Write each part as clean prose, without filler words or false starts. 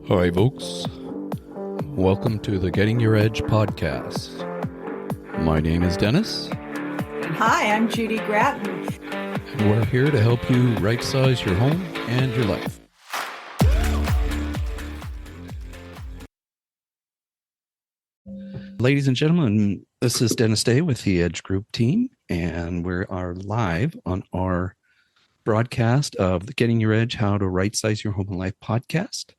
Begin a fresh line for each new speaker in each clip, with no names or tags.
Hi, folks. Welcome to the Getting Your Edge podcast. My name is Dennis.
And hi, I'm Judy Gratton.
And we're here to help you right-size your home and your life. Ladies and gentlemen, this is Dennis Day with the Edge Group team, and we are live on our broadcast of the Getting Your Edge, How to Right-Size Your Home and Life podcast.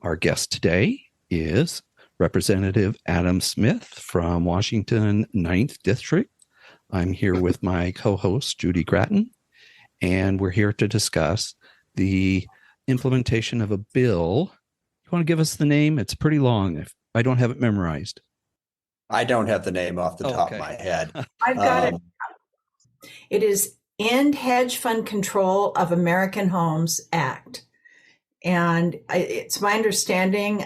Our guest today is Representative Adam Smith from Washington 9th District. I'm here with my co-host, Judy Gratton, and we're here to discuss the implementation of a bill. You want to give us the name? It's pretty long. I don't have it memorized.
I don't have the name off the top of my head.
I've got it. It is End Hedge Fund Control of American Homes Act. And it's my understanding,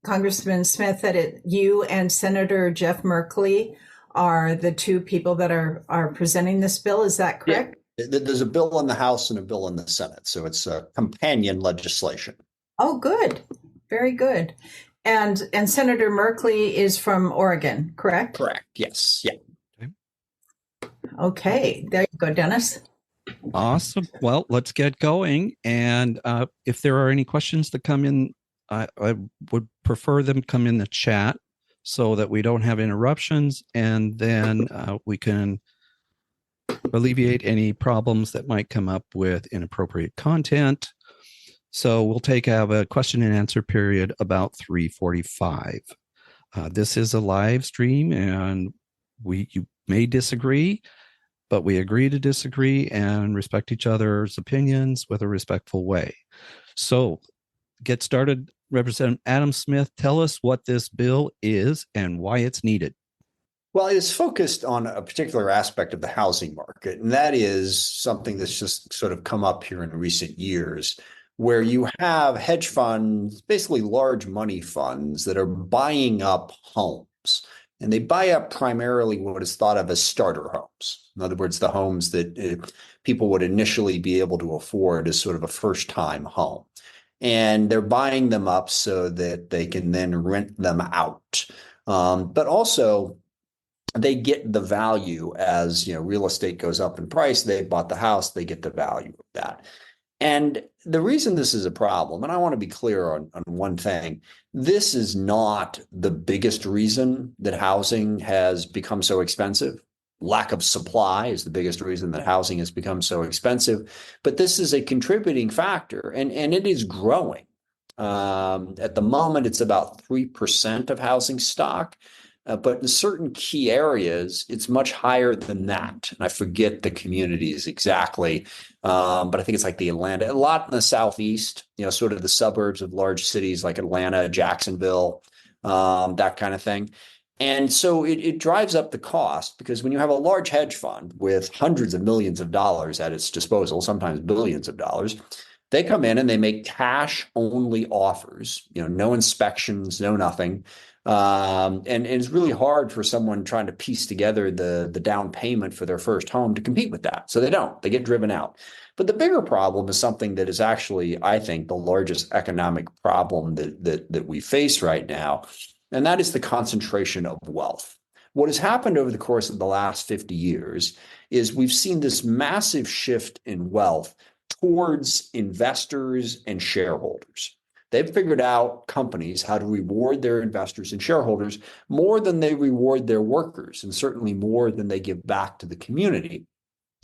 Congressman Smith, that you and Senator Jeff Merkley are the two people that are presenting this bill. Is that correct?
Yeah. There's a bill in the House and a bill in the Senate. So it's a companion legislation.
Oh, good. Very good. And Senator Merkley is from Oregon, correct?
Correct. Yes. Yeah.
Okay. There you go, Dennis.
Awesome. Well, let's get going. And if there are any questions that come in, I would prefer them come in the chat so that we don't have interruptions, and then we can alleviate any problems that might come up with inappropriate content. So we'll have a question and answer period about 3:45. This is a live stream, and you may disagree, but we agree to disagree and respect each other's opinions with a respectful way. So get started. Representative Adam Smith, tell us what this bill is and why it's needed.
Well, it is focused on a particular aspect of the housing market, and that is something that's just sort of come up here in recent years, where you have hedge funds, basically large money funds, that are buying up homes. And they buy up primarily what is thought of as starter homes. In other words, the homes that people would initially be able to afford as sort of a first-time home. And they're buying them up so that they can then rent them out. But also, they get the value as real estate goes up in price. They bought the house, they get the value of that. And the reason this is a problem, and I want to be clear on one thing, this is not the biggest reason that housing has become so expensive. Lack of supply is the biggest reason that housing has become so expensive. But this is a contributing factor, and it is growing. At the moment, it's about 3% of housing stock. But in certain key areas, it's much higher than that. And I forget the communities exactly, but I think it's like the Atlanta, a lot in the Southeast, sort of the suburbs of large cities like Atlanta, Jacksonville, that kind of thing. And so it drives up the cost, because when you have a large hedge fund with hundreds of millions of dollars at its disposal, sometimes billions of dollars, they come in and they make cash only offers, no inspections, no nothing. And it's really hard for someone trying to piece together the down payment for their first home to compete with that. So they get driven out. But the bigger problem is something that is actually, I think, the largest economic problem that we face right now. And that is the concentration of wealth. What has happened over the course of the last 50 years is we've seen this massive shift in wealth towards investors and shareholders. They've figured out, companies, how to reward their investors and shareholders more than they reward their workers, and certainly more than they give back to the community.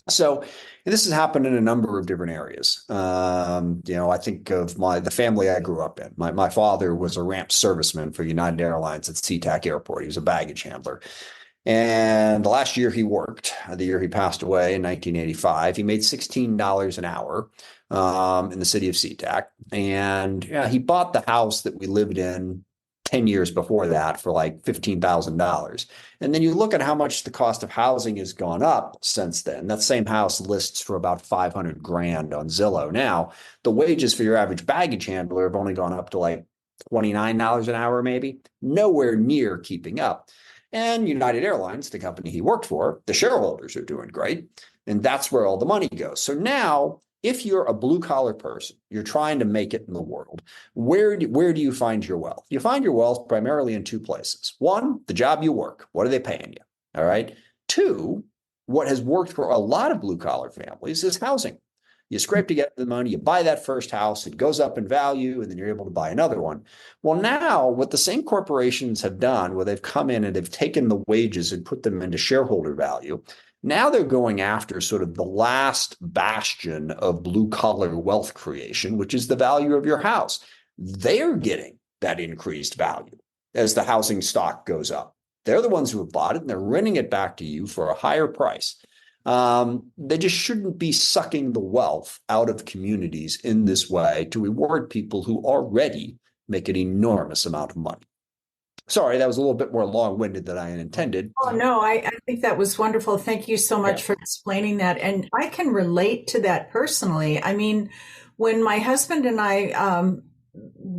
So this has happened in a number of different areas. I think of the family I grew up in. My father was a ramp serviceman for United Airlines at SeaTac Airport. He was a baggage handler. And the last year he worked, the year he passed away in 1985, he made $16 an hour in the city of SeaTac. And he bought the house that we lived in 10 years before that for like $15,000. And then you look at how much the cost of housing has gone up since then. That same house lists for about $500,000 on Zillow. Now, the wages for your average baggage handler have only gone up to like $29 an hour, maybe, nowhere near keeping up. And United Airlines, the company he worked for, the shareholders are doing great. And that's where all the money goes. So now if you're a blue collar person, you're trying to make it in the world, where do you find your wealth? You find your wealth primarily in two places. One, the job you work. What are they paying you? All right. Two, what has worked for a lot of blue collar families is housing. You scrape together the money, you buy that first house, it goes up in value, and then you're able to buy another one. Well, now what the same corporations have done, where they've come in and they've taken the wages and put them into shareholder value, now they're going after sort of the last bastion of blue collar wealth creation, which is the value of your house. They're getting that increased value as the housing stock goes up. They're the ones who have bought it, and they're renting it back to you for a higher price. They just shouldn't be sucking the wealth out of communities in this way to reward people who already make an enormous amount of money. Sorry, that was a little bit more long-winded than I intended.
Oh, no, I think that was wonderful. Thank you so much for explaining that. And I can relate to that personally. I mean, when my husband and I,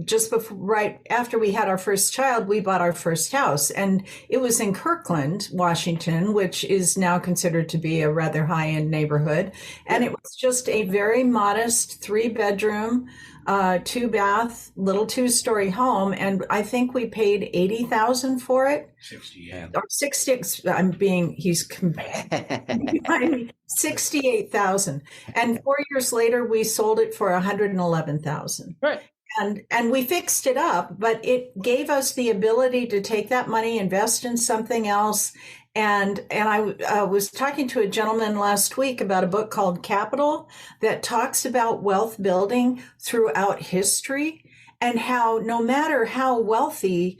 just before, right after we had our first child, we bought our first house, and it was in Kirkland, Washington, which is now considered to be a rather high-end neighborhood. And it was just a very modest 3-bedroom, 2-bath, little 2-story home. And I think we paid $80,000 for it.
68.
Or 60, he's 68,000. And 4 years later, we sold it for 111,000.
Right.
And we fixed it up, but it gave us the ability to take that money, invest in something else. And I was talking to a gentleman last week about a book called Capital that talks about wealth building throughout history, and how no matter how wealthy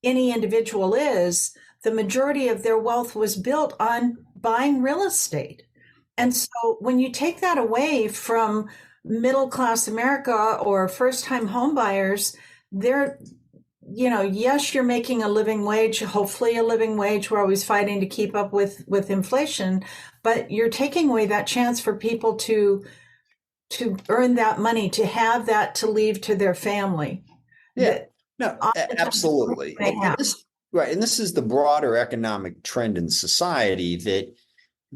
any individual is, the majority of their wealth was built on buying real estate. And so when you take that away from middle-class America or first-time home buyers, they're, yes, you're making a living wage, hopefully a living wage. We're always fighting to keep up with inflation, but you're taking away that chance for people to earn that money, to have that to leave to their family.
Yeah, no, absolutely. And this is the broader economic trend in society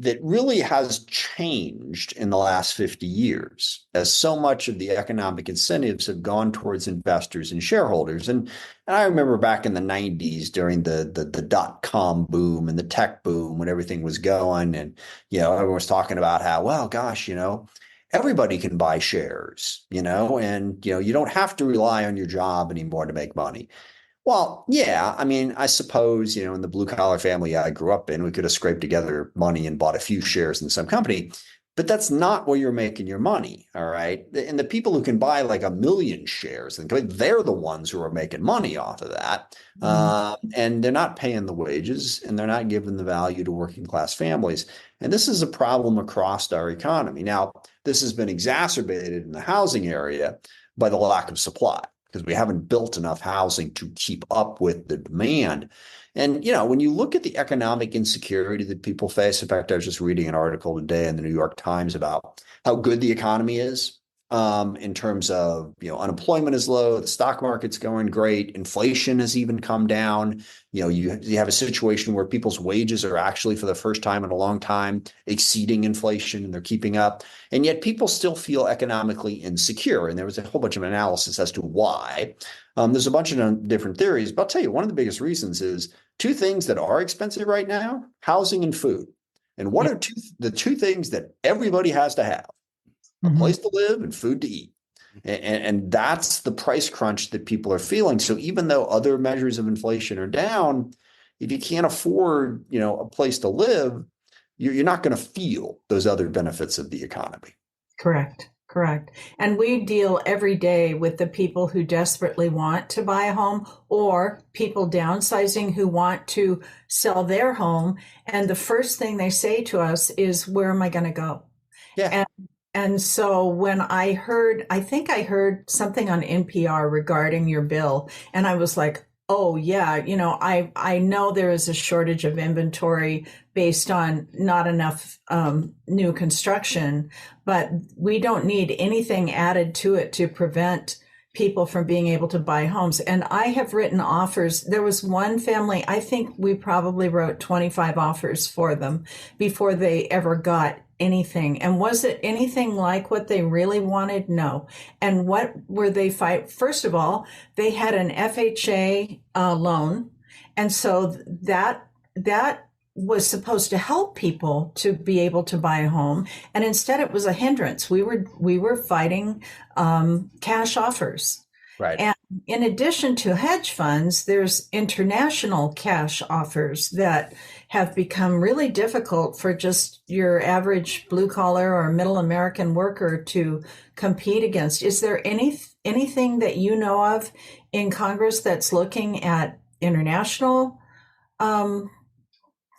that really has changed in the last 50 years, as so much of the economic incentives have gone towards investors and shareholders. And I remember back in the 90s during the dot-com boom and the tech boom, when everything was going, and everyone was talking about how, well, gosh, everybody can buy shares, and you don't have to rely on your job anymore to make money. Well, yeah, I mean, I suppose, in the blue collar family I grew up in, we could have scraped together money and bought a few shares in some company, but that's not where you're making your money. All right. And the people who can buy like 1 million shares, they're the ones who are making money off of that. And they're not paying the wages, and they're not giving the value to working class families. And this is a problem across our economy. Now, this has been exacerbated in the housing area by the lack of supply, because we haven't built enough housing to keep up with the demand. And, when you look at the economic insecurity that people face, in fact, I was just reading an article today in the New York Times about how good the economy is in terms of, unemployment is low, the stock market's going great, inflation has even come down. You have a situation where people's wages are actually, for the first time in a long time, exceeding inflation, and they're keeping up. And yet people still feel economically insecure. And there was a whole bunch of analysis as to why. There's a bunch of different theories, but I'll tell you, one of the biggest reasons is two things that are expensive right now: housing and food. And what are the two things that everybody has to have? A place to live and food to eat. And that's the price crunch that people are feeling. So even though other measures of inflation are down, if you can't afford, a place to live, you're not going to feel those other benefits of the economy.
Correct. And we deal every day with the people who desperately want to buy a home, or people downsizing who want to sell their home. And the first thing they say to us is, where am I going to go?
Yeah.
And so when I think I heard something on NPR regarding your bill, and I was like, oh yeah, I know there is a shortage of inventory based on not enough new construction, but we don't need anything added to it to prevent people from being able to buy homes. And I have written offers. There was one family, I think we probably wrote 25 offers for them before they ever got anything. And was it anything like what they really wanted? No. And what were they fight? First of all, they had an FHA loan. And so that was supposed to help people to be able to buy a home, and instead it was a hindrance. We were fighting cash offers.
Right.
And in addition to hedge funds, there's international cash offers that have become really difficult for just your average blue collar or middle American worker to compete against. Is there anything that you know of in Congress that's looking at international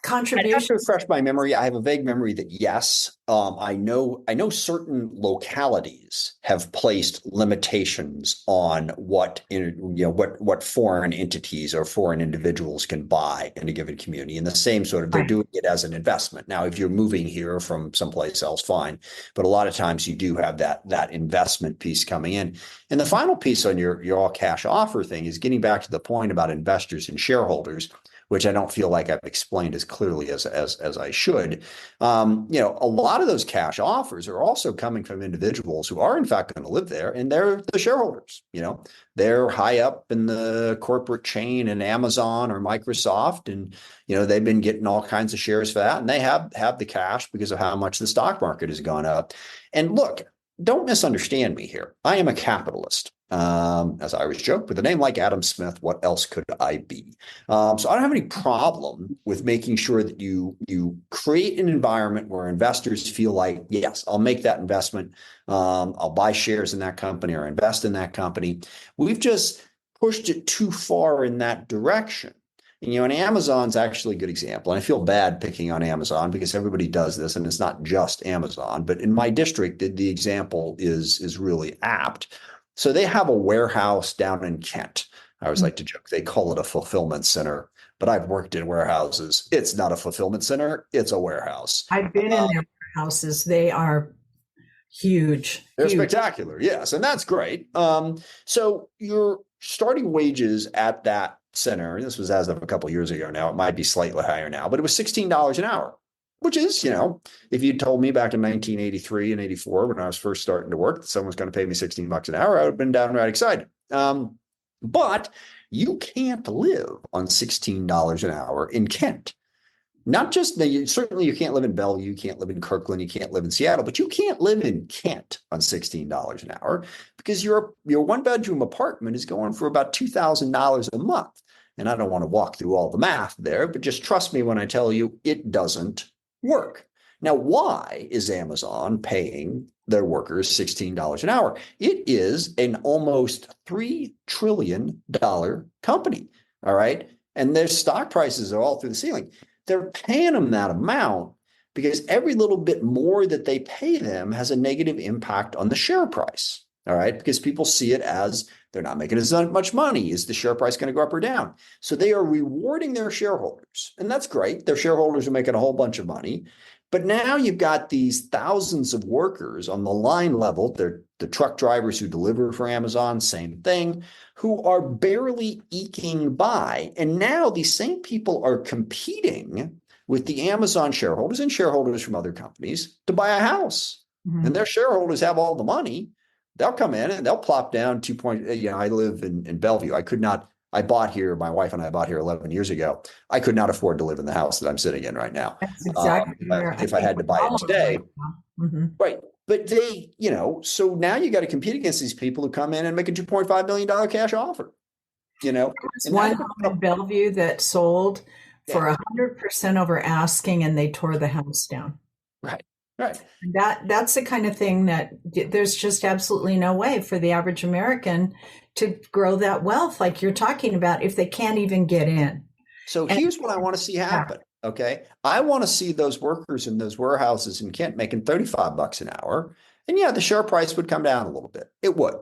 contribution?
I have to refresh my memory. I have a vague memory that yes, I know certain localities have placed limitations on what foreign entities or foreign individuals can buy in a given community. And the same sort of, they're doing it as an investment. Now, if you're moving here from someplace else, fine. But a lot of times you do have that investment piece coming in. And the final piece on your all cash offer thing is getting back to the point about investors and shareholders, which I don't feel like I've explained as clearly as I should. A lot of those cash offers are also coming from individuals who are in fact going to live there, and they're the shareholders. They're high up in the corporate chain in Amazon or Microsoft, and they've been getting all kinds of shares for that, and they have the cash because of how much the stock market has gone up. And look, don't misunderstand me here. I am a capitalist. As I always joke, with a name like Adam Smith, what else could I be? So I don't have any problem with making sure that you create an environment where investors feel like, yes, I'll make that investment. I'll buy shares in that company or invest in that company. We've just pushed it too far in that direction. And Amazon's actually a good example. And I feel bad picking on Amazon because everybody does this, and it's not just Amazon. But in my district, the example is really apt. So they have a warehouse down in Kent. I always like to joke, they call it a fulfillment center, but I've worked in warehouses. It's not a fulfillment center, it's a warehouse.
I've been in their warehouses. They are huge.
They're spectacular, yes, and that's great. So your starting wages at that center, and this was as of a couple of years ago now, it might be slightly higher now, but it was $16 an hour. Which is, if you told me back in 1983 and 84, when I was first starting to work, that someone was going to pay me $16 an hour, I would have been downright excited. But you can't live on $16 an hour in Kent. Not just certainly you can't live in Bellevue, you can't live in Kirkland, you can't live in Seattle, but you can't live in Kent on $16 an hour because your one bedroom apartment is going for about $2,000 a month. And I don't want to walk through all the math there, but just trust me when I tell you it doesn't work. Now, why is Amazon paying their workers $16 an hour? It is an almost $3 trillion company, all right? And their stock prices are all through the ceiling. They're paying them that amount because every little bit more that they pay them has a negative impact on the share price, all right? Because people see it as they're not making as much money. Is the share price going to go up or down? So they are rewarding their shareholders. And that's great. Their shareholders are making a whole bunch of money. But now you've got these thousands of workers on the line level. They're the truck drivers who deliver for Amazon, same thing, who are barely eking by. And now these same people are competing with the Amazon shareholders and shareholders from other companies to buy a house. Mm-hmm. And their shareholders have all the money. They'll come in and they'll plop down 2 point. I live in Bellevue. I bought here, my wife and I bought here 11 years ago. I could not afford to live in the house that I'm sitting in right now.
That's exactly
if I had to buy it today. Mm-hmm. Right. But they, so now you got to compete against these people who come in and make a $2.5 million cash offer.
There was one home in Bellevue that sold for 100% over asking, and they tore the house down.
Right. Right.
That's the kind of thing that there's just absolutely no way for the average American to grow that wealth like you're talking about if they can't even get in.
So here's what I want to see happen. Okay. I want to see those workers in those warehouses in Kent making $35 an hour. And the share price would come down a little bit. It would.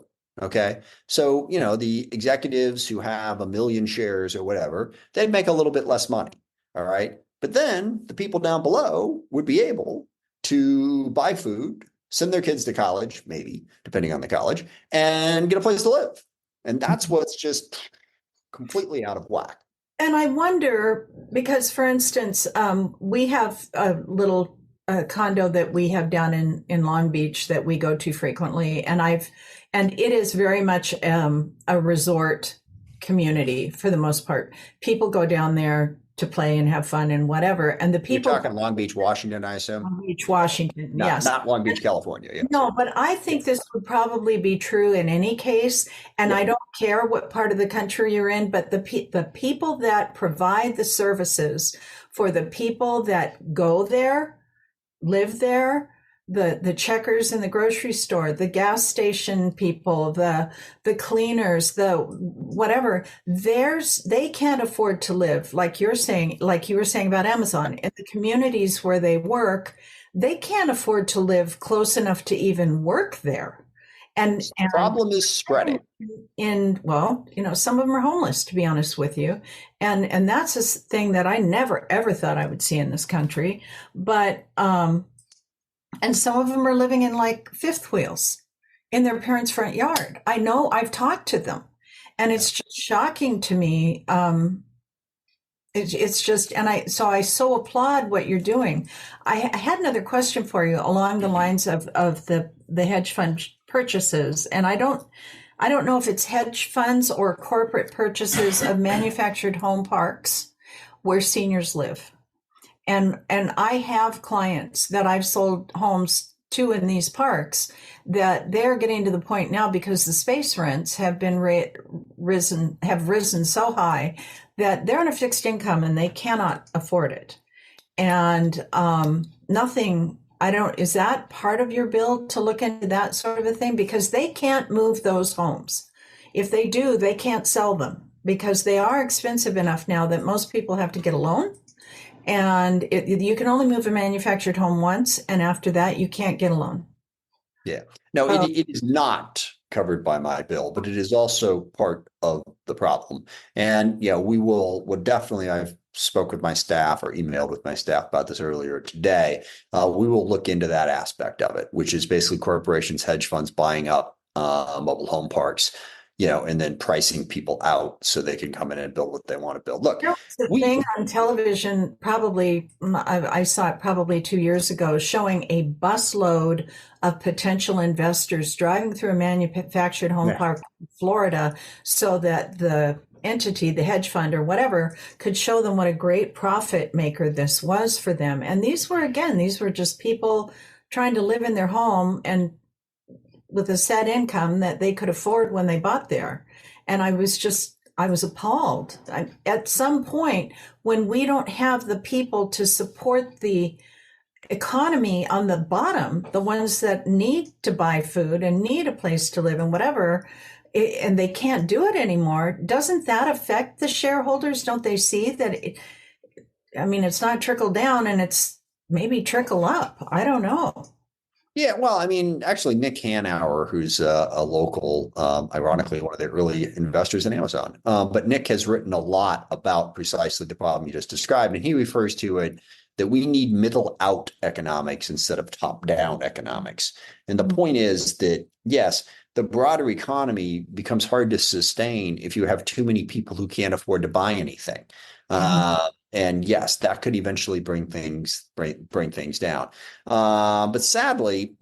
Okay. So, the executives who have 1 million shares or whatever, they'd make a little bit less money. All right. But then the people down below would be able to buy food, send their kids to college, maybe, depending on the college, and get a place to live. And that's what's just completely out of whack.
And I wonder, because for instance, we have a little condo that we have down in Long Beach that we go to frequently, and it is very much a resort community for the most part. People go down there to play and have fun and whatever. And the people
You're talking Long Beach, Washington, I assume.
Long Beach, Washington, yes.
Not Long Beach, California. Yeah.
No, but I think this would probably be true in any case. And I don't care what part of the country you're in, but the people that provide the services for the people that go there, live there, the checkers in the grocery store, the gas station people, the cleaners, the whatever, they can't afford to live like you were saying about Amazon. In the communities where they work, they can't afford to live close enough to even work there. And
the problem is spreading.
Some of them are homeless, to be honest with you. And that's a thing that I never, ever thought I would see in this country. But, and some of them are living in like fifth wheels in their parents' front yard. I know, I've talked to them, and it's just shocking to me. It's just, and I so applaud what you're doing. I had another question for you along the lines of the hedge fund purchases, and I don't know if it's hedge funds or corporate purchases of manufactured home parks where seniors live. And I have clients that I've sold homes to in these parks that they're getting to the point now, because the space rents have been risen so high that they're on a fixed income and they cannot afford it. And is that part of your bill to look into that sort of a thing? Because they can't move those homes. If they do, they can't sell them because they are expensive enough now that most people have to get a loan. And you can only move a manufactured home once, and after that, you can't get a loan.
Yeah. No, it is not covered by my bill, but it is also part of the problem. And would definitely, I've spoke with my staff or emailed with my staff about this earlier today. We will look into that aspect of it, which is basically corporations, hedge funds buying up mobile home parks, and then pricing people out so they can come in and build what they want to build. Look,
the thing on television, probably, I saw it probably 2 years ago, showing a busload of potential investors driving through a manufactured home park in Florida so that the entity, the hedge fund or whatever, could show them what a great profit maker this was for them. And these were just people trying to live in their home and with a set income that they could afford when they bought there. And I was appalled. At some point, when we don't have the people to support the economy on the bottom, the ones that need to buy food and need a place to live and whatever, and they can't do it anymore, doesn't that affect the shareholders? Don't they see that? It's not trickle down, and it's maybe trickle up. I don't know.
Yeah, well, actually, Nick Hanauer, who's a local, ironically, one of the early investors in Amazon, but Nick has written a lot about precisely the problem you just described, and he refers to it that we need middle-out economics instead of top-down economics. And the point is that, yes, the broader economy becomes hard to sustain if you have too many people who can't afford to buy anything. And yes, that could eventually bring things down. But sadly,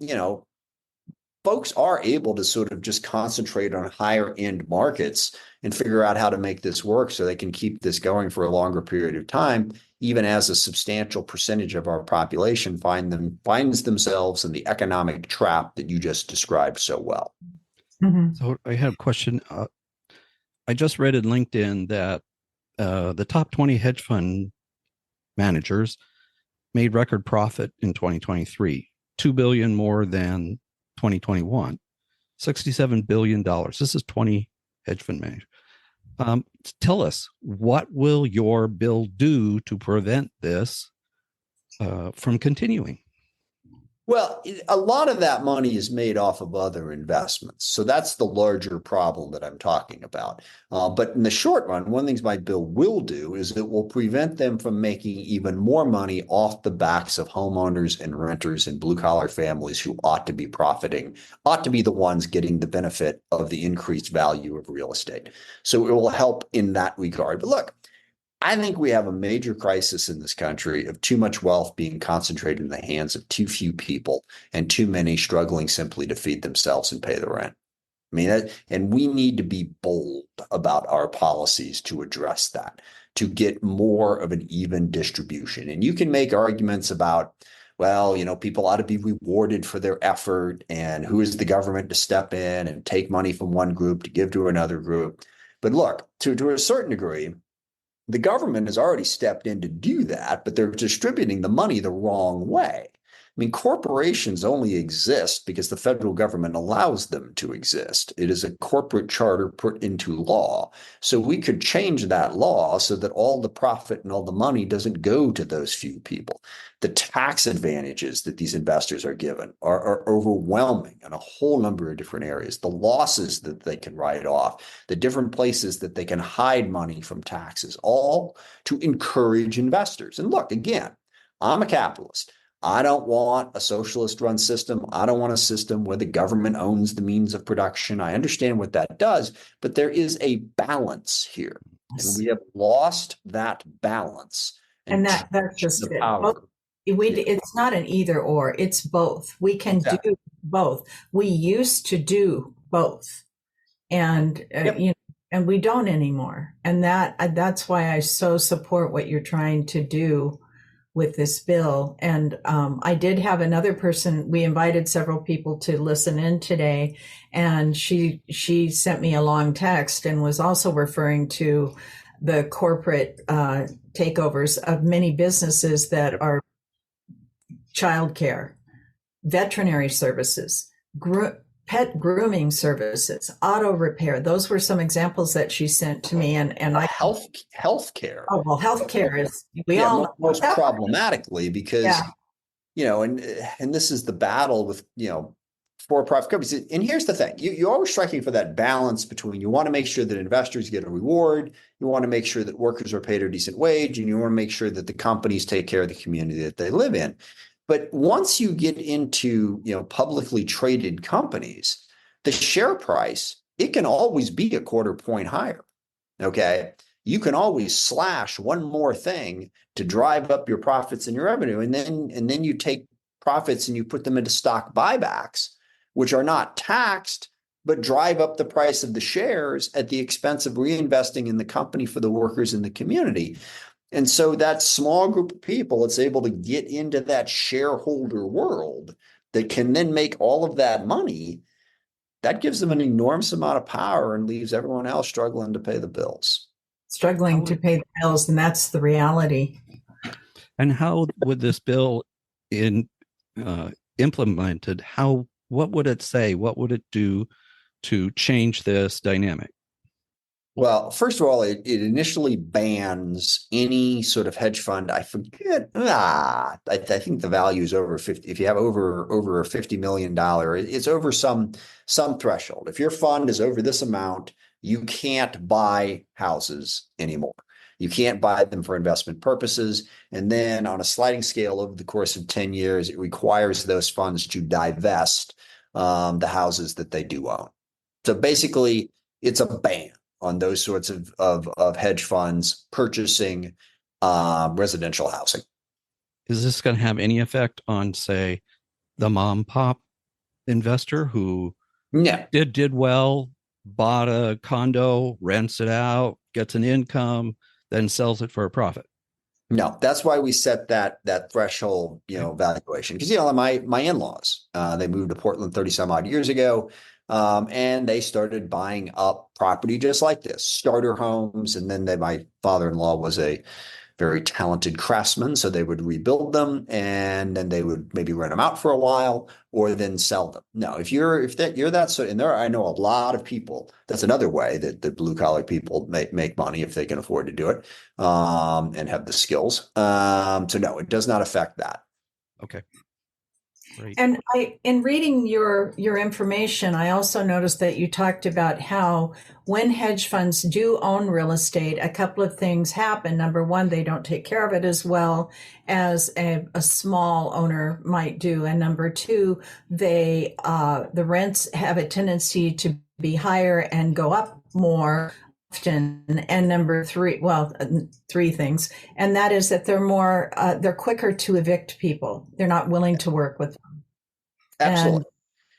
folks are able to sort of just concentrate on higher end markets and figure out how to make this work so they can keep this going for a longer period of time, even as a substantial percentage of our population finds themselves in the economic trap that you just described so well.
Mm-hmm. So I have a question. I just read in LinkedIn that the top 20 hedge fund managers made record profit in 2023, $2 billion more than 2021, $67 billion. This is 20 hedge fund managers. Tell us, what will your bill do to prevent this from continuing?
Well, a lot of that money is made off of other investments. So that's the larger problem that I'm talking about. But in the short run, one of the things my bill will do is it will prevent them from making even more money off the backs of homeowners and renters and blue collar families who ought to be profiting, ought to be the ones getting the benefit of the increased value of real estate. So it will help in that regard. But look, I think we have a major crisis in this country of too much wealth being concentrated in the hands of too few people and too many struggling simply to feed themselves and pay the rent. I mean, and we need to be bold about our policies to address that, to get more of an even distribution. And you can make arguments about, well, people ought to be rewarded for their effort, and who is the government to step in and take money from one group to give to another group. But look, to a certain degree, the government has already stepped in to do that, but they're distributing the money the wrong way. I mean, corporations only exist because the federal government allows them to exist. It is a corporate charter put into law. So we could change that law so that all the profit and all the money doesn't go to those few people. The tax advantages that these investors are given are overwhelming in a whole number of different areas. The losses that they can write off, the different places that they can hide money from taxes, all to encourage investors. And look, again, I'm a capitalist. I don't want a socialist run system. I don't want a system where the government owns the means of production. I understand what that does, but there is a balance here. And we have lost that balance.
And that's just
the
it.
power.
It's not an either or, it's both. We can do both. We used to do both. And, and we don't anymore. And that's why I so support what you're trying to do with this bill. And I did have another person, we invited several people to listen in today, and she sent me a long text and was also referring to the corporate takeovers of many businesses that are childcare, veterinary services, pet grooming services, auto repair. Those were some examples that she sent to me, and I
healthcare.
Oh well, healthcare is all
most problematically because and this is the battle with for-profit companies. And here's the thing: you're always striking for that balance between you want to make sure that investors get a reward, you want to make sure that workers are paid a decent wage, and you want to make sure that the companies take care of the community that they live in. But once you get into publicly traded companies, the share price, it can always be a quarter point higher. Okay. You can always slash one more thing to drive up your profits and your revenue. And then you take profits and you put them into stock buybacks, which are not taxed, but drive up the price of the shares at the expense of reinvesting in the company for the workers in the community. And so that small group of people that's able to get into that shareholder world that can then make all of that money, that gives them an enormous amount of power and leaves everyone else struggling to pay the bills.
Struggling to pay the bills, and that's the reality.
And how would this bill implemented? What would it say? What would it do to change this dynamic?
Well, first of all, it initially bans any sort of hedge fund. I forget. I think the value is over 50. If you have over a $50 million, it's over some threshold. If your fund is over this amount, you can't buy houses anymore. You can't buy them for investment purposes. And then on a sliding scale over the course of 10 years, it requires those funds to divest the houses that they do own. So basically, it's a ban on those sorts of hedge funds purchasing residential housing.
Is this going to have any effect on, say, the mom pop investor who did well, bought a condo, rents it out, gets an income, then sells it for a profit?
No, that's why we set that threshold, valuation. Because my in-laws, they moved to Portland 30 some odd years ago. And they started buying up property just like this, starter homes. And then my father-in-law was a very talented craftsman, so they would rebuild them and then they would maybe rent them out for a while or then sell them. No, you're that sort, and I know a lot of people. That's another way that the blue collar people make money if they can afford to do it and have the skills. So no, it does not affect that.
Okay. Right.
And in reading your information, I also noticed that you talked about how when hedge funds do own real estate, a couple of things happen. Number one, they don't take care of it as well as a small owner might do, and number two, the rents have a tendency to be higher and go up more often. And number three, well, three things, and that is that they're quicker to evict people. They're not willing to work with.
Absolutely.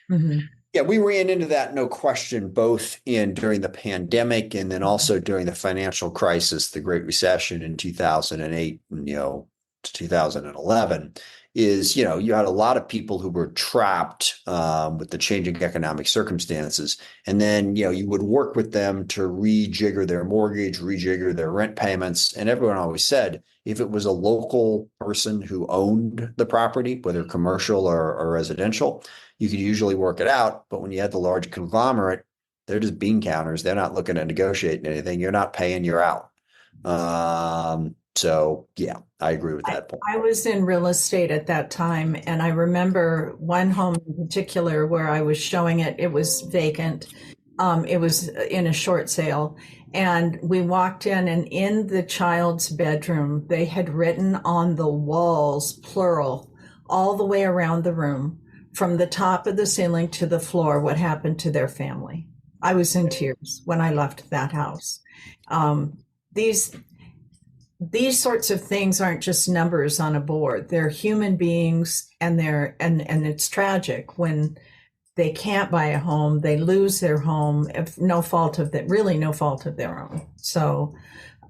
And mhm.
Yeah, we ran into that, no question, both during the pandemic and then also during the financial crisis, the Great Recession in 2008 and, to 2011, is, you had a lot of people who were trapped with the changing economic circumstances. And then, you would work with them to rejigger their mortgage, rejigger their rent payments. And everyone always said, if it was a local person who owned the property, whether commercial or residential, you could usually work it out. But when you had the large conglomerate, they're just bean counters. They're not looking to negotiate anything. You're not paying, you're out. So yeah, I agree with that point.
I was in real estate at that time, and I remember one home in particular where I was showing it. It was vacant. It was in a short sale, and we walked in, and in the child's bedroom, they had written on the walls, plural, all the way around the room, from the top of the ceiling to the floor, what happened to their family. I was in tears when I left that house. These sorts of things aren't just numbers on a board. They're human beings, and it's tragic when they can't buy a home, they lose their home, if no fault of their own. So,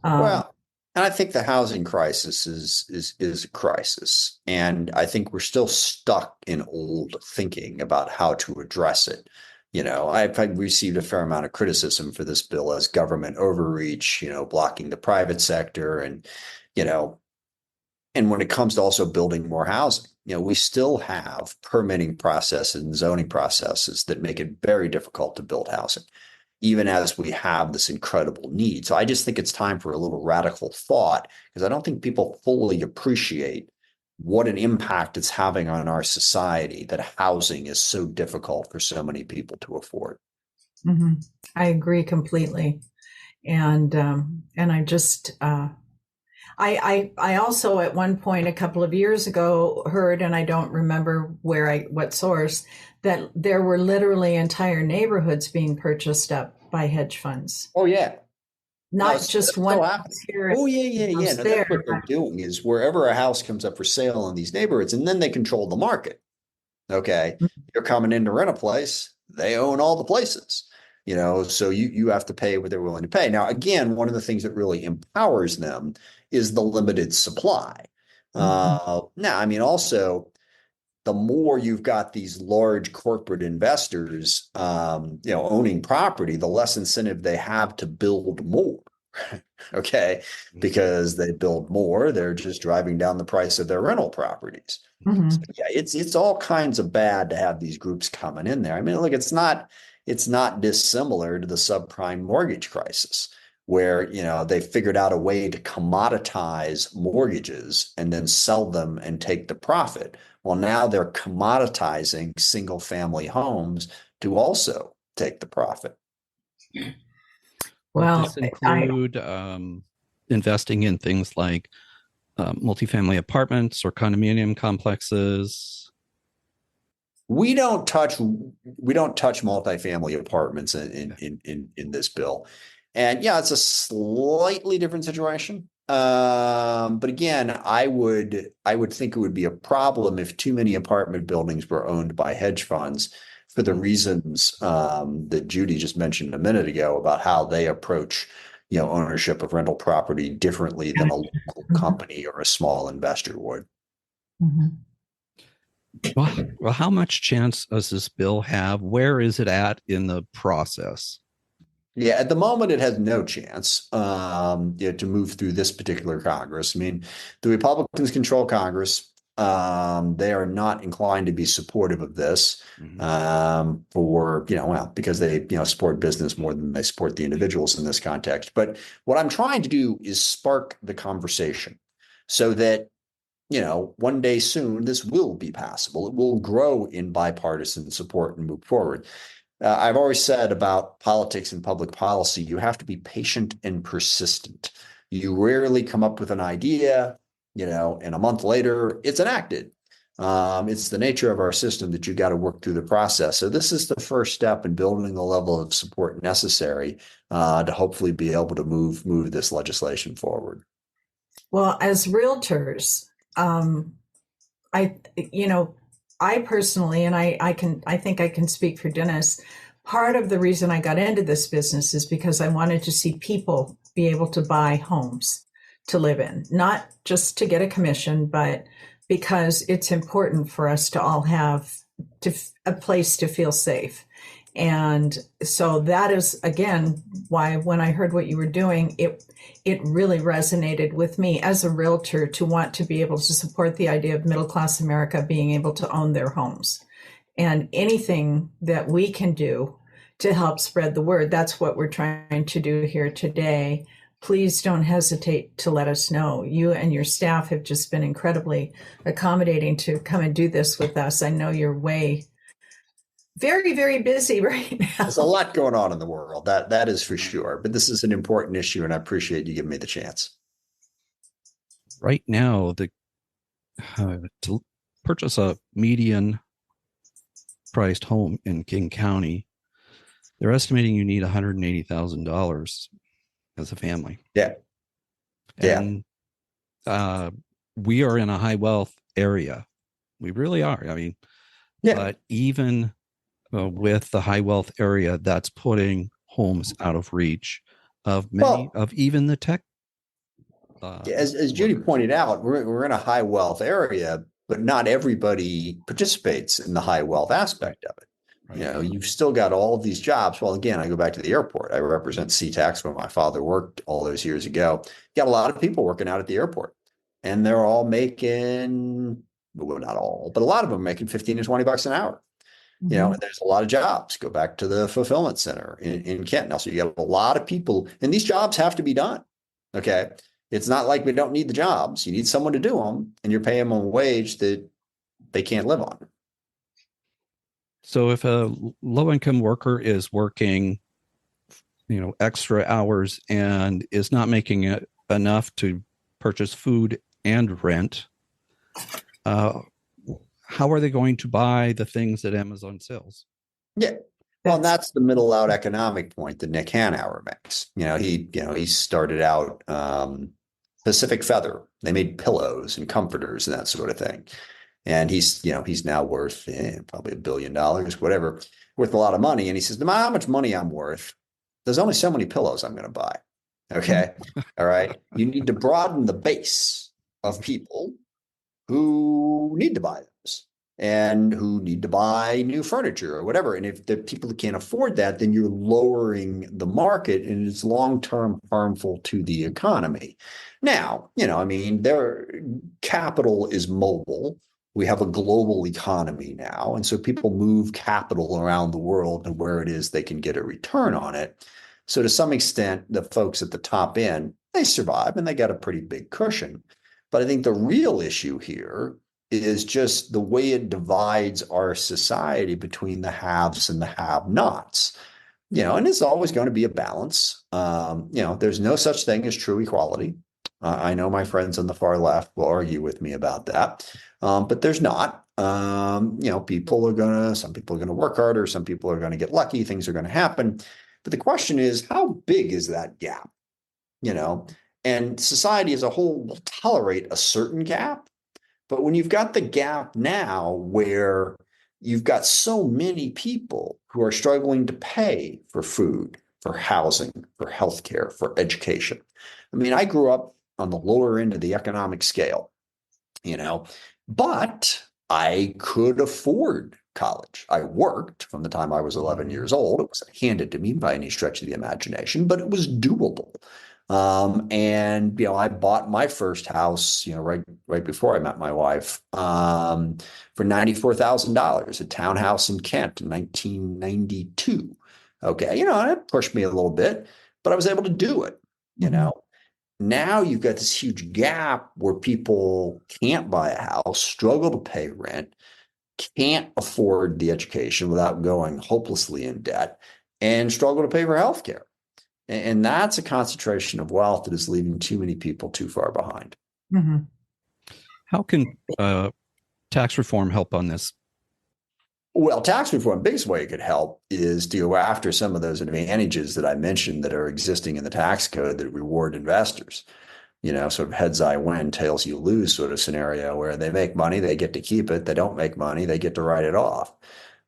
well, and I think the housing crisis is a crisis, and I think we're still stuck in old thinking about how to address it. I've received a fair amount of criticism for this bill as government overreach, blocking the private sector, and when it comes to also building more housing, we still have permitting processes and zoning processes that make it very difficult to build housing, even as we have this incredible need. So I just think it's time for a little radical thought, because I don't think people fully appreciate what an impact it's having on our society that housing is so difficult for so many people to afford.
mm-hmm. I agree completely. And I just, I also at one point a couple of years ago heard, and I don't remember what source, that there were literally entire neighborhoods being purchased up by hedge funds.
Oh yeah.
Not just one
here. Oh yeah. No, that's what they're doing is wherever a house comes up for sale in these neighborhoods, and then they control the market. Okay.
Mm-hmm.
You're coming in to rent a place. They own all the places, so you have to pay what they're willing to pay. Now, again, one of the things that really empowers them is the limited supply. Now, I mean, also, the more you've got these large corporate investors, owning property, the less incentive they have to build more. Okay. Because they build more, they're just driving down the price of their rental properties.
Mm-hmm.
So yeah, it's all kinds of bad to have these groups coming in there. I mean, look, it's not dissimilar to the subprime mortgage crisis, where they figured out a way to commoditize mortgages and then sell them and take the profit. Well, now they're commoditizing single family homes to also take the profit.
Well, does this include investing in things like multifamily apartments or condominium complexes?
We don't touch multifamily apartments in this bill. And yeah, it's a slightly different situation. But again, I would think it would be a problem if too many apartment buildings were owned by hedge funds, for the reasons that Judy just mentioned a minute ago about how they approach, ownership of rental property differently than a local company or a small investor would.
Mm-hmm.
Well, how much chance does this bill have? Where is it at in the process?
Yeah, at the moment, it has no chance to move through this particular Congress. I mean, the Republicans control Congress. They are not inclined to be supportive of this because they support business more than they support the individuals in this context. But what I'm trying to do is spark the conversation so that one day soon, this will be passable. It will grow in bipartisan support and move forward. I've always said about politics and public policy, you have to be patient and persistent. You rarely come up with an idea, and a month later it's enacted. It's the nature of our system that you got to work through the process. So this is the first step in building the level of support necessary to hopefully be able to move this legislation forward.
Well, as realtors, I, I personally, and I think I can speak for Dennis. Part of the reason I got into this business is because I wanted to see people be able to buy homes to live in, not just to get a commission, but because it's important for us to all have a place to feel safe. And so that is, again, why when I heard what you were doing, it really resonated with me as a realtor to want to be able to support the idea of middle-class America being able to own their homes. And anything that we can do to help spread the word, that's what we're trying to do here today. Please don't hesitate to let us know. You and your staff have just been incredibly accommodating to come and do this with us. I know you're very, very busy right now.
There's a lot going on in the world. That is for sure. But this is an important issue, and I appreciate you giving me the chance.
Right now, to purchase a median priced home in King County, they're estimating you need $180,000 as a family.
Yeah.
And we are in a high wealth area. We really are. I mean, but even with the high wealth area, that's putting homes out of reach of many of even the tech.
As Judy pointed out, we're in a high wealth area, but not everybody participates in the high wealth aspect of it. Right. You've still got all of these jobs. Well, again, I go back to the airport. I represent SeaTax where my father worked all those years ago. You got a lot of people working out at the airport, and they're all making, well, not all, but a lot of them making 15 to 20 bucks an hour. And there's a lot of jobs. Go back to the fulfillment center in Kent. Now, so you got a lot of people, and these jobs have to be done. Okay. It's not like we don't need the jobs. You need someone to do them, and you're paying them a wage that they can't live on.
So if a low-income worker is working, extra hours and is not making it enough to purchase food and rent, how are they going to buy the things that Amazon sells?
Yeah. Well, that's the middle out economic point that Nick Hanauer makes. He started out Pacific Feather. They made pillows and comforters and that sort of thing. And he's now worth probably $1 billion, whatever, worth a lot of money. And he says, no matter how much money I'm worth, there's only so many pillows I'm going to buy. Okay. All right. You need to broaden the base of people who need to buy those and who need to buy new furniture or whatever. And if the people that can't afford that, then you're lowering the market, and it's long-term harmful to the economy. Now, capital is mobile. We have a global economy now. And so people move capital around the world and where it is they can get a return on it. So to some extent, the folks at the top end, they survive and they got a pretty big cushion. But I think the real issue here is just the way it divides our society between the haves and the have-nots. And it's always going to be a balance. There's no such thing as true equality. I know my friends on the far left will argue with me about that, but there's not. Some people are going to work harder. Some people are going to get lucky. Things are going to happen. But the question is, how big is that gap? And society as a whole will tolerate a certain gap. But when you've got the gap now where you've got so many people who are struggling to pay for food, for housing, for healthcare, for education. I grew up on the lower end of the economic scale, but I could afford college. I worked from the time I was 11 years old. It wasn't handed to me by any stretch of the imagination, but it was doable. I bought my first house, right before I met my wife, for $94,000, a townhouse in Kent in 1992. Okay. And it pushed me a little bit, but I was able to do it, now you've got this huge gap where people can't buy a house, struggle to pay rent, can't afford the education without going hopelessly in debt, and struggle to pay for healthcare. And that's a concentration of wealth that is leaving too many people too far behind.
Mm-hmm.
How can tax reform help on this?
Well, tax reform, biggest way it could help is to go after some of those advantages that I mentioned that are existing in the tax code that reward investors. Sort of heads I win, tails you lose sort of scenario where they make money, they get to keep it. They don't make money, they get to write it off.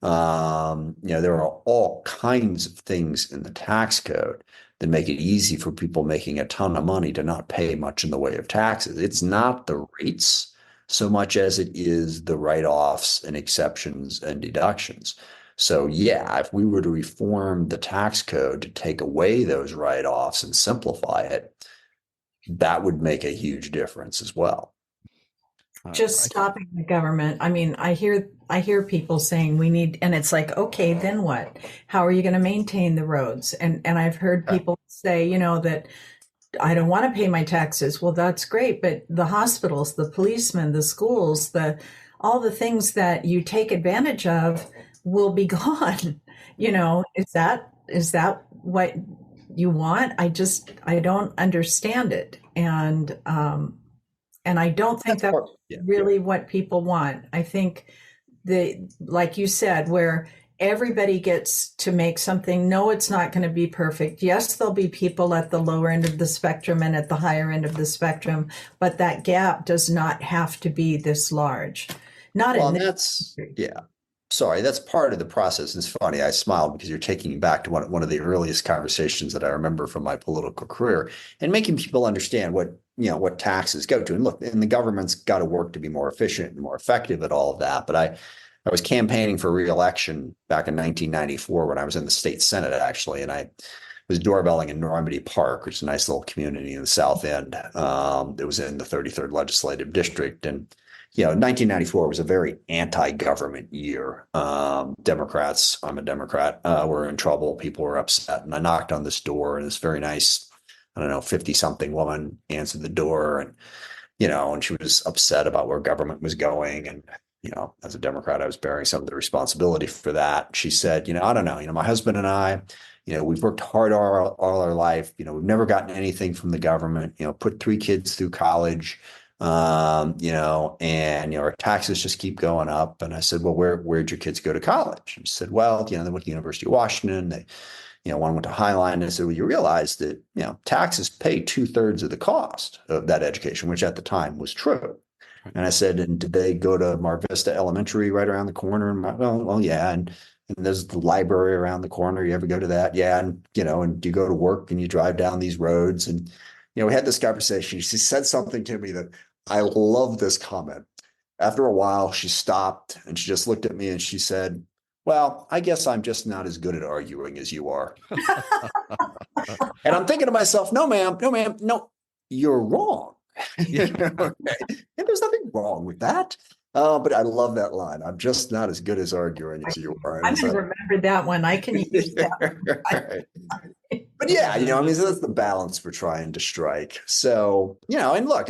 There are all kinds of things in the tax code that make it easy for people making a ton of money to not pay much in the way of taxes. It's not the rates so much as it is the write-offs and exceptions and deductions. So yeah, if we were to reform the tax code to take away those write-offs and simplify it, that would make a huge difference as well.
Just stopping the government. I mean, I hear people saying we need, and it's like, okay, then what? How are you going to maintain the roads? And I've heard people say, that I don't want to pay my taxes. Well, that's great, but the hospitals, the policemen, the schools, all the things that you take advantage of will be gone. Is that what you want? I don't understand it. And I don't think that's really what people want. I think like you said, where everybody gets to make something. No, it's not going to be perfect. Yes, there'll be people at the lower end of the spectrum and at the higher end of the spectrum, but that gap does not have to be this large.
Sorry, that's part of the process. It's funny. I smiled because you're taking me back to one of the earliest conversations that I remember from my political career and making people understand what taxes go to. And look, and the government's got to work to be more efficient and more effective at all of that. But I was campaigning for re-election back in 1994 when I was in the state Senate, actually, and I was doorbelling in Normandy Park, which is a nice little community in the South End. It was in the 33rd legislative district. And 1994 was a very anti-government year. Democrats, I'm a Democrat, were in trouble. People were upset. And I knocked on this door, and this very nice, 50-something woman answered the door. And, and she was upset about where government was going. And, as a Democrat, I was bearing some of the responsibility for that. She said, I don't know, my husband and I, we've worked hard all our life. We've never gotten anything from the government, put 3 kids through college. And our taxes just keep going up. And I said, well, where'd your kids go to college? And she said, well, they went to the University of Washington. They, one went to Highline. And I said, well, you realize that, taxes pay 2/3 of the cost of that education, which at the time was true. And I said, and did they go to Mar Vista Elementary right around the corner? And well, yeah. And there's the library around the corner. You ever go to that? Yeah. And, and you go to work and you drive down these roads. And, we had this conversation. She said something to me that I love this comment. After a while, she stopped and she just looked at me and she said, well, I guess I'm just not as good at arguing as you are. And I'm thinking to myself, no, ma'am, no, you're wrong. Okay. And there's nothing wrong with that. But I love that line. I'm just not as good as arguing as you are.
I remember that one. I can use that.
Right. But yeah, so that's the balance we're trying to strike. So, and look,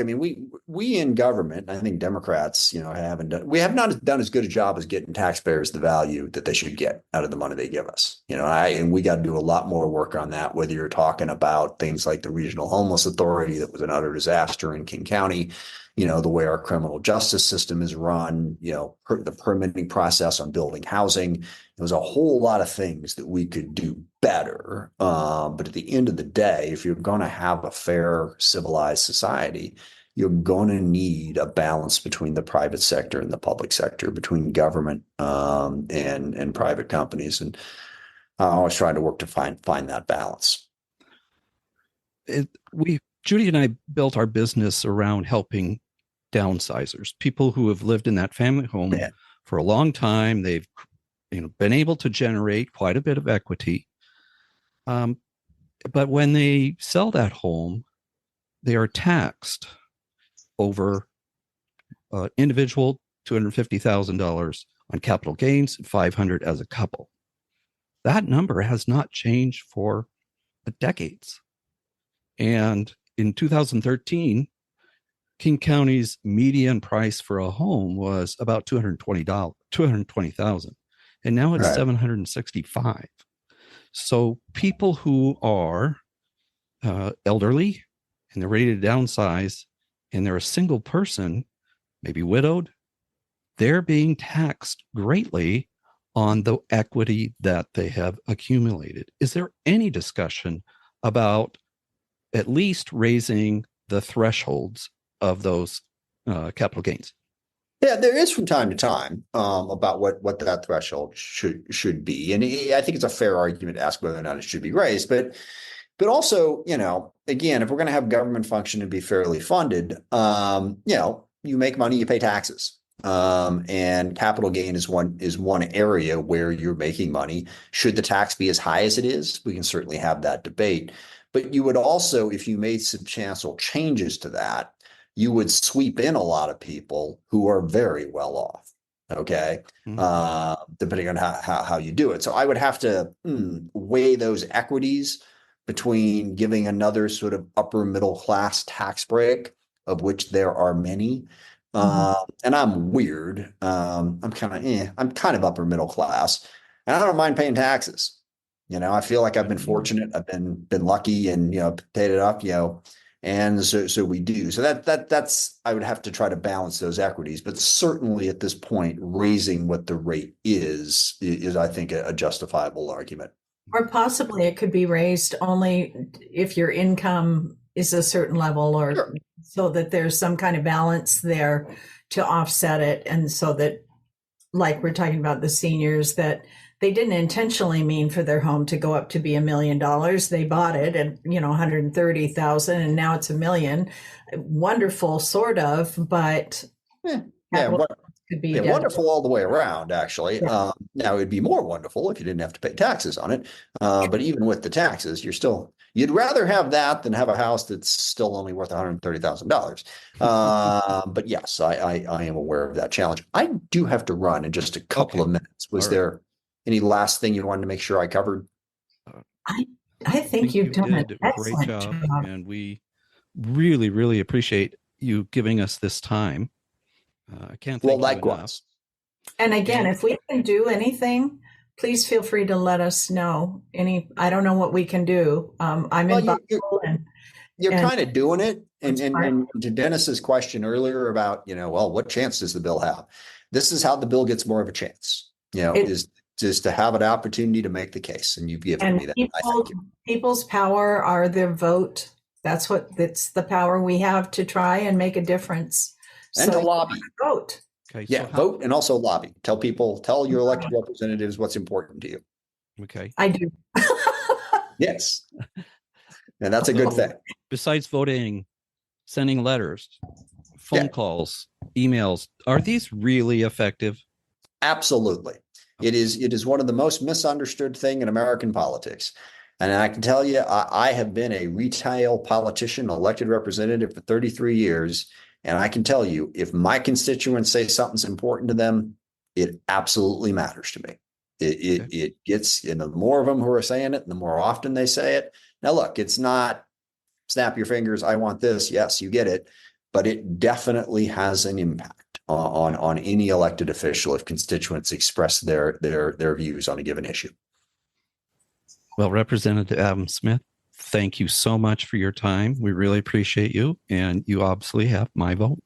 we in government, I think Democrats, we have not done as good a job as getting taxpayers the value that they should get out of the money they give us. And we got to do a lot more work on that, whether you're talking about things like the Regional Homeless Authority that was an utter disaster in King County, the way our criminal justice system is run, the permitting process on building housing. There's a whole lot of things that we could do better. But at the end of the day, if you're going to have a fair, civilized society, you're going to need a balance between the private sector and the public sector, between government and private companies. And I always try to work to find that balance.
Judy and I built our business around helping downsizers, people who have lived in that family home for a long time. They've been able to generate quite a bit of equity. But when they sell that home, they are taxed over individual $250,000 on capital gains, $500 as a couple. That number has not changed for decades. And in 2013, King County's median price for a home was about $220,000, and now it's
Right.
765. So people who are elderly and they're ready to downsize, and they're a single person, maybe widowed, they're being taxed greatly on the equity that they have accumulated. Is there any discussion about at least raising the thresholds of those capital gains?
Yeah, there is from time to time about what that threshold should be, and I think it's a fair argument to ask whether or not it should be raised. But also, again, if we're going to have government function and be fairly funded, you make money, you pay taxes. And capital gain is one area where you're making money. Should the tax be as high as it is? We can certainly have that debate. But you would also, if you made substantial changes to that, you would sweep in a lot of people who are very well off. Okay. Depending on how you do it. So I would have to weigh those equities between giving another sort of upper middle class tax break, of which there are many. And I'm weird. I'm kind of upper middle class, and I don't mind paying taxes. I feel like I've been fortunate. I've been lucky, and paid it up. And so we do. So that's I would have to try to balance those equities, but certainly at this point, raising what the rate is I think a justifiable argument.
Or possibly it could be raised only if your income is a certain level, or
Sure.
So that there's some kind of balance there to offset it. And so that, like we're talking about the seniors, that they didn't intentionally mean for their home to go up to be $1 million. They bought it at, 130,000, and now it's $1 million. Wonderful, sort of, but could be
wonderful all the way around, actually. Yeah. Now it'd be more wonderful if you didn't have to pay taxes on it. But even with the taxes, you'd rather have that than have a house that's still only worth $130,000. But yes, I am aware of that challenge. I do have to run in just a couple of minutes. Was there any last thing you wanted to make sure I covered?
I think you've done an
excellent job, and we really, really appreciate you giving us this time. I can't thank you
likewise.
Enough. And again, if we can do anything, please feel free to let us know. I don't know what we can do. I'm in Buffalo,
you're kind of doing it. And to Dennis's question earlier about, what chance does the bill have? This is how the bill gets more of a chance, is just to have an opportunity to make the case. And you've given me that.
People's power are their vote. That's the power we have to try and make a difference.
And to lobby.
Vote.
Okay,
yeah, vote and also lobby. Tell your elected representatives what's important to you.
Okay.
I do.
Yes. And that's a good thing.
Besides voting, sending letters, phone calls, emails, are these really effective?
Absolutely. It is one of the most misunderstood thing in American politics. And I can tell you, I have been a retail politician, elected representative for 33 years. And I can tell you, if my constituents say something's important to them, it absolutely matters to me. It gets, the more of them who are saying it, the more often they say it. Now, look, it's not snap your fingers, I want this. Yes, you get it. But it definitely has an impact on any elected official if constituents express their views on a given issue.
Well, Representative Adam Smith, thank you so much for your time. We really appreciate you, and you obviously have my vote.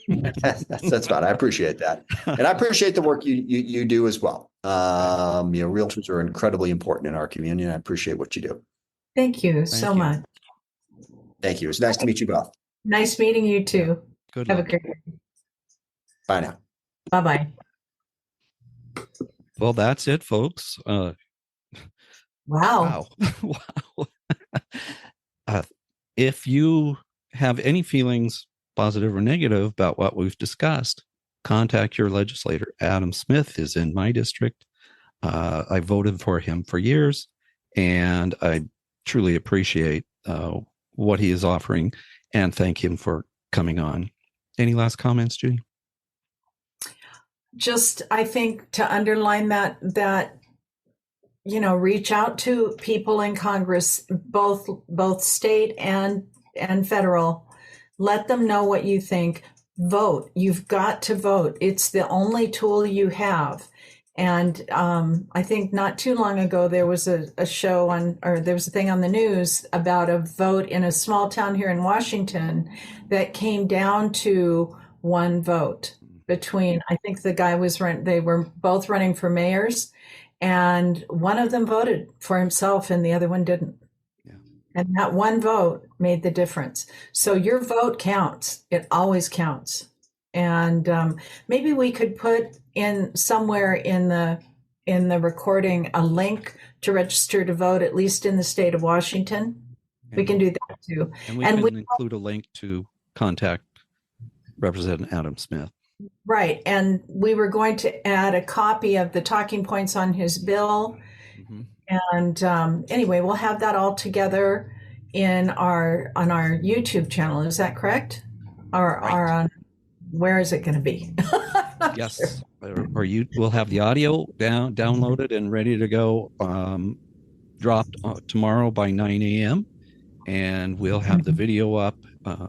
That's fine. I appreciate that, and I appreciate the work you do as well. Realtors are incredibly important in our community, and I appreciate what you do.
Thank you so much.
Thank you. It's nice to meet you both.
Nice meeting you too.
Good
Have
luck.
a great day.
Bye now.
Bye-bye.
Well, that's it, folks.
Wow.
Wow. If you have any feelings, positive or negative, about what we've discussed, contact your legislator. Adam Smith is in my district. I voted for him for years, and I truly appreciate what he is offering, and thank him for coming on. Any last comments, Judy?
Just, I think, to underline that reach out to people in Congress, both state and and federal. Let them know what you think. Vote. You've got to vote. It's the only tool you have. And I think not too long ago, there was a show there was a thing on the news about a vote in a small town here in Washington that came down to one vote between, I think the guy they were both running for mayors, and one of them voted for himself and the other one didn't.
Yeah.
And that one vote made the difference. So your vote counts. It always counts. And maybe we could put in somewhere in the recording a link to register to vote, at least in the state of Washington. We can do that too.
And we can include a link to contact Representative Adam Smith.
Right. And we were going to add a copy of the talking points on his bill.
Mm-hmm.
And anyway, we'll have that all together on our YouTube channel. Is that correct? Or on, where is it going to be?
Yes. Sure. Or we'll have the audio downloaded and ready to go, dropped tomorrow by 9 a.m. And we'll have the video up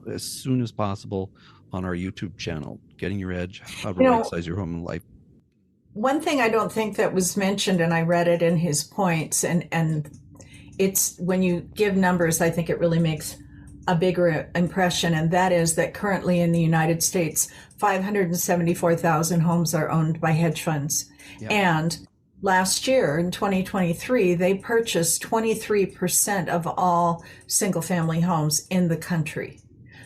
as soon as possible on our YouTube channel, Getting Your Edge, How to Right Size Your Home and Life.
One thing I don't think that was mentioned, and I read it in his points, and it's when you give numbers, I think it really makes a bigger impression, and that is that currently in the United States, 574,000 homes are owned by hedge funds. Yep. And last year, in 2023, they purchased 23% of all single-family homes in the country.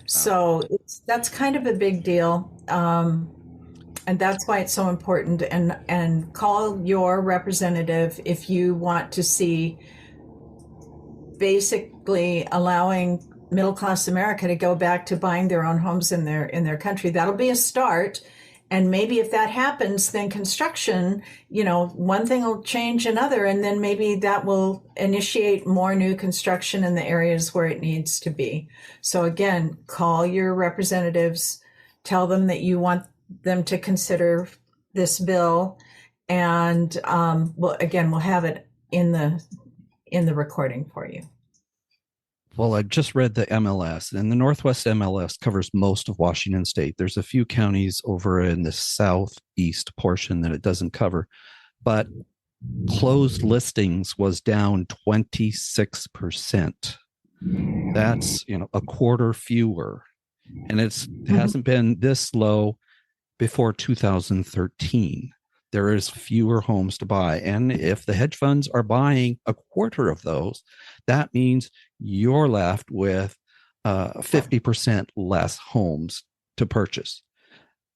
So that's kind of a big deal. And that's why it's so important. And call your representative if you want to see basically allowing middle-class America to go back to buying their own homes in their country. That'll be a start. And maybe if that happens, then construction, one thing will change another, and then maybe that will initiate more new construction in the areas where it needs to be. So again, call your representatives, tell them that you want them to consider this bill, and we'll have it in the recording for you.
Well, I just read the MLS, and the Northwest MLS covers most of Washington State. There's a few counties over in the southeast portion that it doesn't cover, but closed listings was down 26%. That's, a quarter fewer. And it hasn't been this low before 2013. There is fewer homes to buy. And if the hedge funds are buying a quarter of those, that means you're left with 50% less homes to purchase.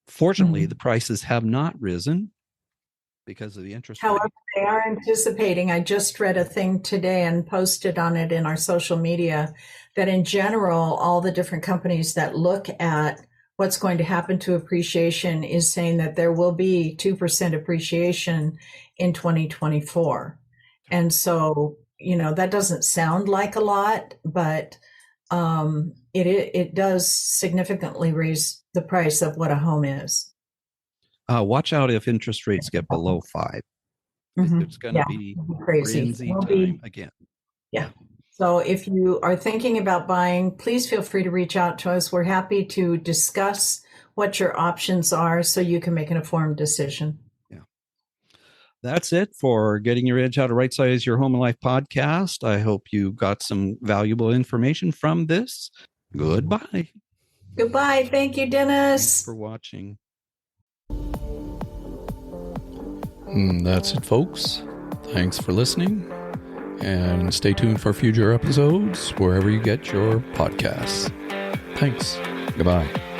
Fortunately, the prices have not risen because of the interest rate.
However, they are anticipating, I just read a thing today and posted on it in our social media, that in general, all the different companies that look at what's going to happen to appreciation is saying that there will be 2% appreciation in 2024. And so, that doesn't sound like a lot, but it does significantly raise the price of what a home is.
Watch out if interest rates get below 5. Mm-hmm. It's going to be
crazy
time again.
Yeah. So if you are thinking about buying, please feel free to reach out to us. We're happy to discuss what your options are so you can make an informed decision.
Yeah. That's it for Getting Your Edge, How to Right Size Your Home and Life podcast. I hope you got some valuable information from this. Goodbye.
Goodbye. Thank you, Dennis.
Thanks for watching.
That's it, folks. Thanks for listening. And stay tuned for future episodes wherever you get your podcasts. Thanks. Goodbye.